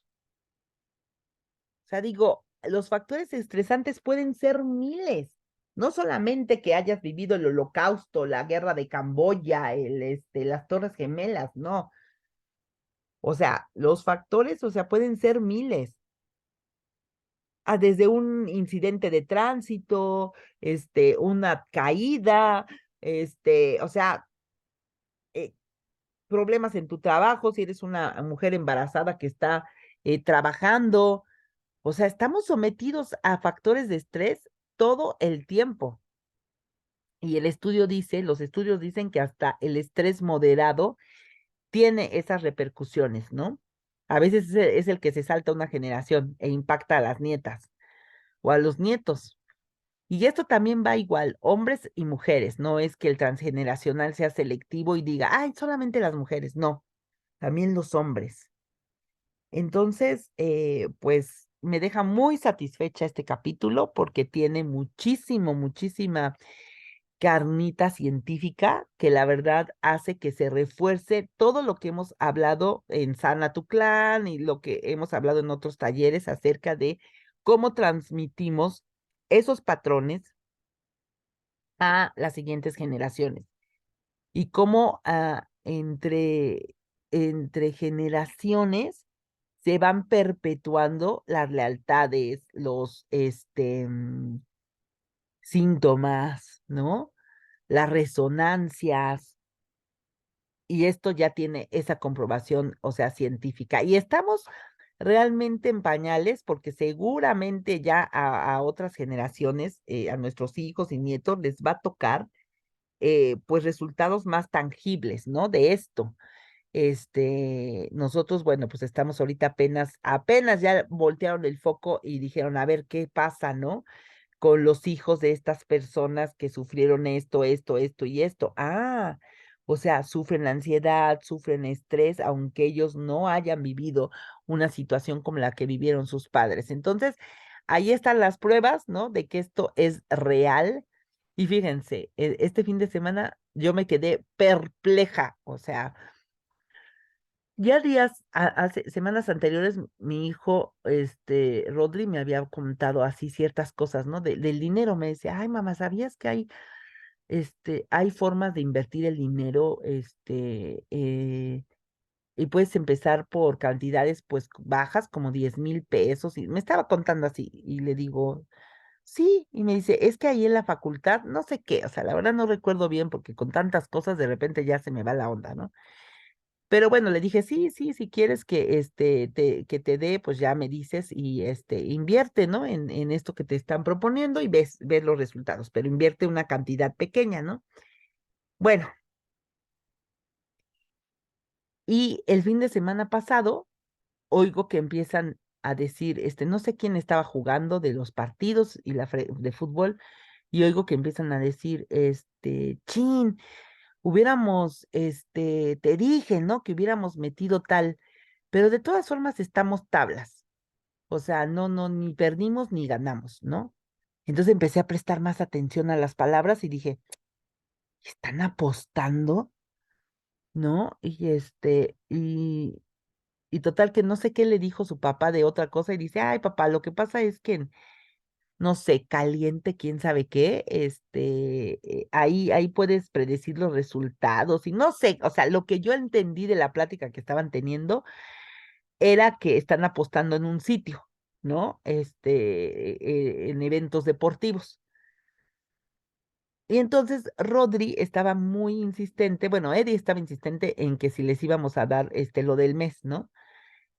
O sea, digo, los factores estresantes pueden ser miles. No solamente que hayas vivido el holocausto, la guerra de Camboya, las Torres Gemelas, no. O sea, los factores, o sea, pueden ser miles. Desde un incidente de tránsito, una caída, o sea, eh, problemas en tu trabajo, si eres una mujer embarazada que está trabajando. O sea, estamos sometidos a factores de estrés todo el tiempo. Y los estudios dicen que hasta el estrés moderado tiene esas repercusiones, ¿no? A veces es el que se salta una generación e impacta a las nietas o a los nietos. Y esto también va igual, hombres y mujeres, no es que el transgeneracional sea selectivo y diga, ay, solamente las mujeres, no, también los hombres. Entonces, pues me deja muy satisfecha este capítulo porque tiene muchísima carnita científica que la verdad hace que se refuerce todo lo que hemos hablado en Sana Tu Clan y lo que hemos hablado en otros talleres acerca de cómo transmitimos esos patrones a las siguientes generaciones y cómo entre generaciones se van perpetuando las lealtades, los síntomas, ¿no? Las resonancias, y esto ya tiene esa comprobación, o sea, científica. Y estamos realmente en pañales porque seguramente ya a otras generaciones, a nuestros hijos y nietos, les va a tocar pues resultados más tangibles, ¿no? De esto. Nosotros, bueno, pues estamos ahorita apenas ya voltearon el foco y dijeron, a ver qué pasa, ¿no? Con los hijos de estas personas que sufrieron esto y esto. O sea, sufren ansiedad, sufren estrés, aunque ellos no hayan vivido una situación como la que vivieron sus padres. Entonces, ahí están las pruebas, ¿no? De que esto es real. Y fíjense, este fin de semana yo me quedé perpleja, o sea, ya hace semanas anteriores, mi hijo, Rodri, me había contado así ciertas cosas, ¿no? Del dinero, me decía, ay, mamá, ¿sabías que hay formas de invertir el dinero, y puedes empezar por cantidades, pues, bajas, como 10,000 pesos, y me estaba contando así, y le digo, sí, y me dice, es que ahí en la facultad, no sé qué, o sea, la verdad no recuerdo bien, porque con tantas cosas de repente ya se me va la onda, ¿no? Pero bueno, le dije, sí, sí, si quieres que te dé, pues ya me dices y invierte, ¿no? En esto que te están proponiendo y ves los resultados, pero invierte una cantidad pequeña, ¿no? Bueno, y el fin de semana pasado, oigo que empiezan a decir, no sé quién estaba jugando de los partidos y de fútbol, y oigo que empiezan a decir, chin, te dije, ¿no? Que hubiéramos metido tal, pero de todas formas estamos tablas. O sea, no, ni perdimos ni ganamos, ¿no? Entonces empecé a prestar más atención a las palabras y dije, ¿están apostando? ¿No? Y total que no sé qué le dijo su papá de otra cosa y dice, ay, papá, lo que pasa es que, no sé, caliente, quién sabe qué, ahí puedes predecir los resultados y no sé, o sea, lo que yo entendí de la plática que estaban teniendo era que están apostando en un sitio, ¿no? En eventos deportivos. Y entonces Rodri estaba muy insistente, bueno, Eddie estaba insistente en que si les íbamos a dar lo del mes, ¿no?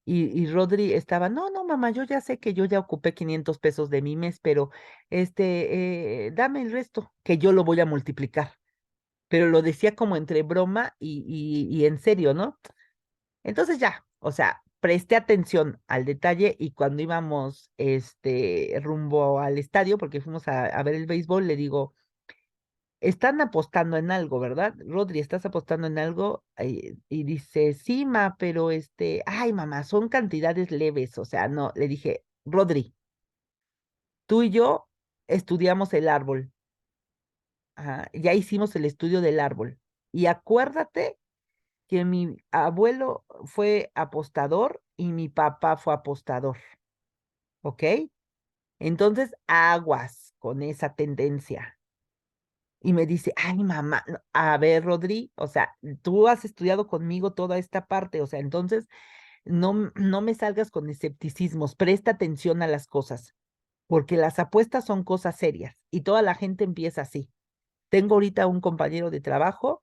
Y Rodri estaba, no, no, mamá, yo ya sé que yo ya ocupé 500 pesos de mi mes, pero dame el resto, que yo lo voy a multiplicar. Pero lo decía como entre broma y en serio, ¿no? Entonces ya, o sea, presté atención al detalle y cuando íbamos rumbo al estadio, porque fuimos a ver el béisbol, le digo, están apostando en algo, ¿verdad? Rodri, ¿estás apostando en algo? Y dice, sí, ma, pero ay, mamá, son cantidades leves, o sea, no, le dije, Rodri, tú y yo estudiamos el árbol, ajá, ya hicimos el estudio del árbol, y acuérdate que mi abuelo fue apostador y mi papá fue apostador, ¿ok? Entonces, aguas con esa tendencia. Y me dice, ay, mamá, no, a ver, Rodri, o sea, tú has estudiado conmigo toda esta parte, o sea, entonces no me salgas con escepticismos, presta atención a las cosas, porque las apuestas son cosas serias y toda la gente empieza así. Tengo ahorita un compañero de trabajo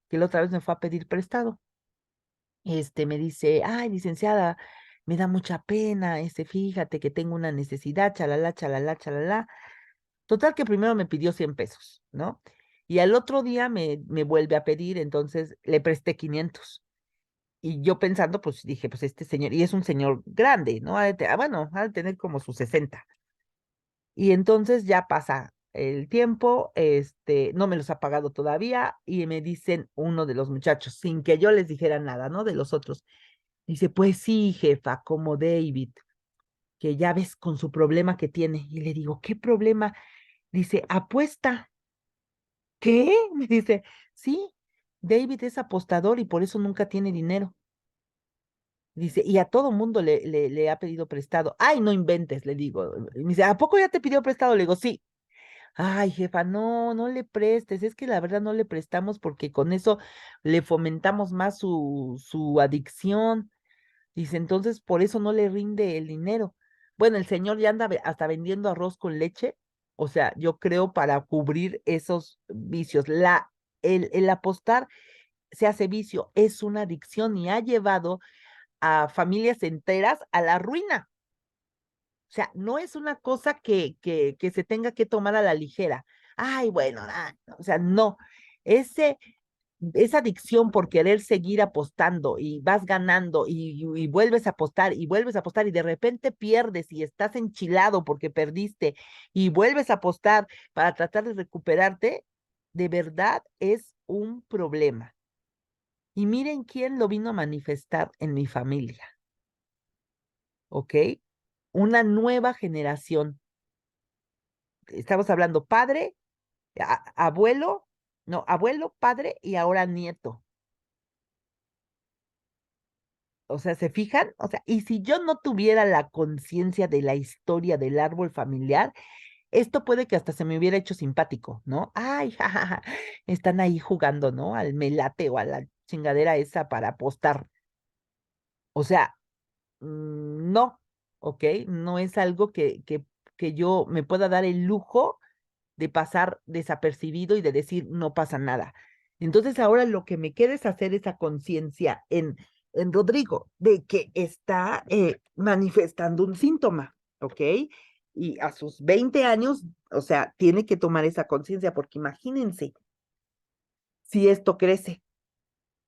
que la otra vez me fue a pedir prestado. Me dice, ay, licenciada, me da mucha pena, fíjate que tengo una necesidad, chalala, chalala, chalala. Total que primero me pidió 100 pesos, ¿no? Y al otro día me vuelve a pedir, entonces le presté 500. Y yo pensando, pues dije, pues este señor, y es un señor grande, ¿no? Bueno, ha de tener como sus 60. Y entonces ya pasa el tiempo, no me los ha pagado todavía y me dicen uno de los muchachos, sin que yo les dijera nada, ¿no? De los otros. Dice, pues sí, jefa, como David, que ya ves con su problema que tiene. Y le digo, ¿qué problema? Dice, apuesta. ¿Qué? Me dice, sí, David es apostador y por eso nunca tiene dinero. Dice, y a todo mundo le ha pedido prestado. Ay, no inventes, le digo. Y me dice, ¿a poco ya te pidió prestado? Le digo, sí. Ay, jefa, no le prestes. Es que la verdad no le prestamos porque con eso le fomentamos más su adicción. Dice, entonces por eso no le rinde el dinero. Bueno, el señor ya anda hasta vendiendo arroz con leche. O sea, yo creo para cubrir esos vicios. El apostar se hace vicio, es una adicción y ha llevado a familias enteras a la ruina. O sea, no es una cosa que se tenga que tomar a la ligera. Ay, bueno, o sea, no. Ese, esa adicción por querer seguir apostando y vas ganando y vuelves a apostar y vuelves a apostar y de repente pierdes y estás enchilado porque perdiste y vuelves a apostar para tratar de recuperarte, de verdad es un problema. Y miren quién lo vino a manifestar en mi familia, ¿ok? Una nueva generación. Estamos hablando padre, abuelo, no, abuelo, padre y ahora nieto. O sea, ¿se fijan? O sea, y si yo no tuviera la conciencia de la historia del árbol familiar, esto puede que hasta se me hubiera hecho simpático, ¿no? Ay, jajaja, están ahí jugando, ¿no? Al melate o a la chingadera esa para apostar. O sea, no, ¿ok? No es algo que yo me pueda dar el lujo de pasar desapercibido y de decir no pasa nada. Entonces ahora lo que me queda es hacer esa conciencia en Rodrigo de que está manifestando un síntoma, ¿ok? Y a sus 20 años, o sea, tiene que tomar esa conciencia porque imagínense si esto crece.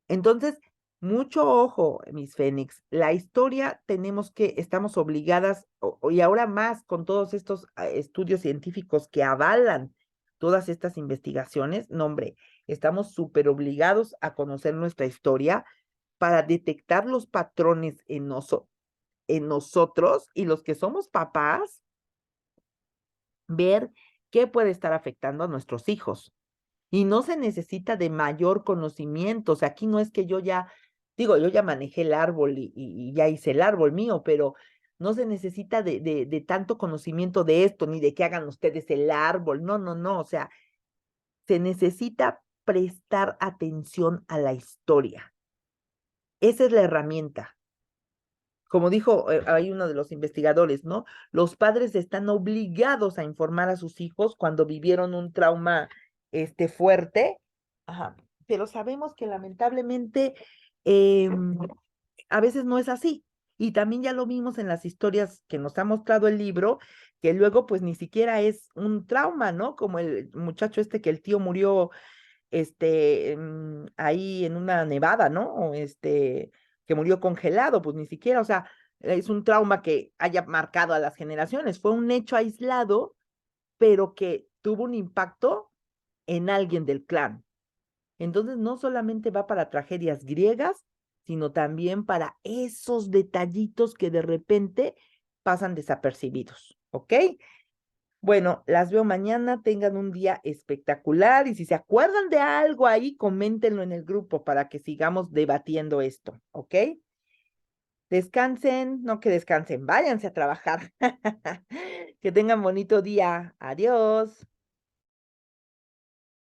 Entonces, mucho ojo, mis Fénix. La historia estamos obligadas, y ahora más con todos estos estudios científicos que avalan todas estas investigaciones, no, hombre, estamos súper obligados a conocer nuestra historia para detectar los patrones en nosotros y los que somos papás, ver qué puede estar afectando a nuestros hijos. Y no se necesita de mayor conocimiento. O sea, aquí no es que yo ya, digo, yo ya manejé el árbol y ya hice el árbol mío, pero no se necesita de tanto conocimiento de esto, ni de que hagan ustedes el árbol. No, no, no. O sea, se necesita prestar atención a la historia. Esa es la herramienta. Como dijo ahí uno de los investigadores, ¿no? Los padres están obligados a informar a sus hijos cuando vivieron un trauma fuerte. Ajá. Pero sabemos que lamentablemente a veces no es así. Y también ya lo vimos en las historias que nos ha mostrado el libro, que luego pues ni siquiera es un trauma, ¿no? Como el muchacho que el tío murió ahí en una nevada, ¿no? O que murió congelado, pues ni siquiera, o sea, es un trauma que haya marcado a las generaciones, fue un hecho aislado, pero que tuvo un impacto en alguien del clan. Entonces, no solamente va para tragedias griegas, sino también para esos detallitos que de repente pasan desapercibidos, ¿ok? Bueno, las veo mañana, tengan un día espectacular y si se acuerdan de algo ahí, coméntenlo en el grupo para que sigamos debatiendo esto, ¿ok? Descansen, no que descansen, váyanse a trabajar. Que tengan bonito día. Adiós.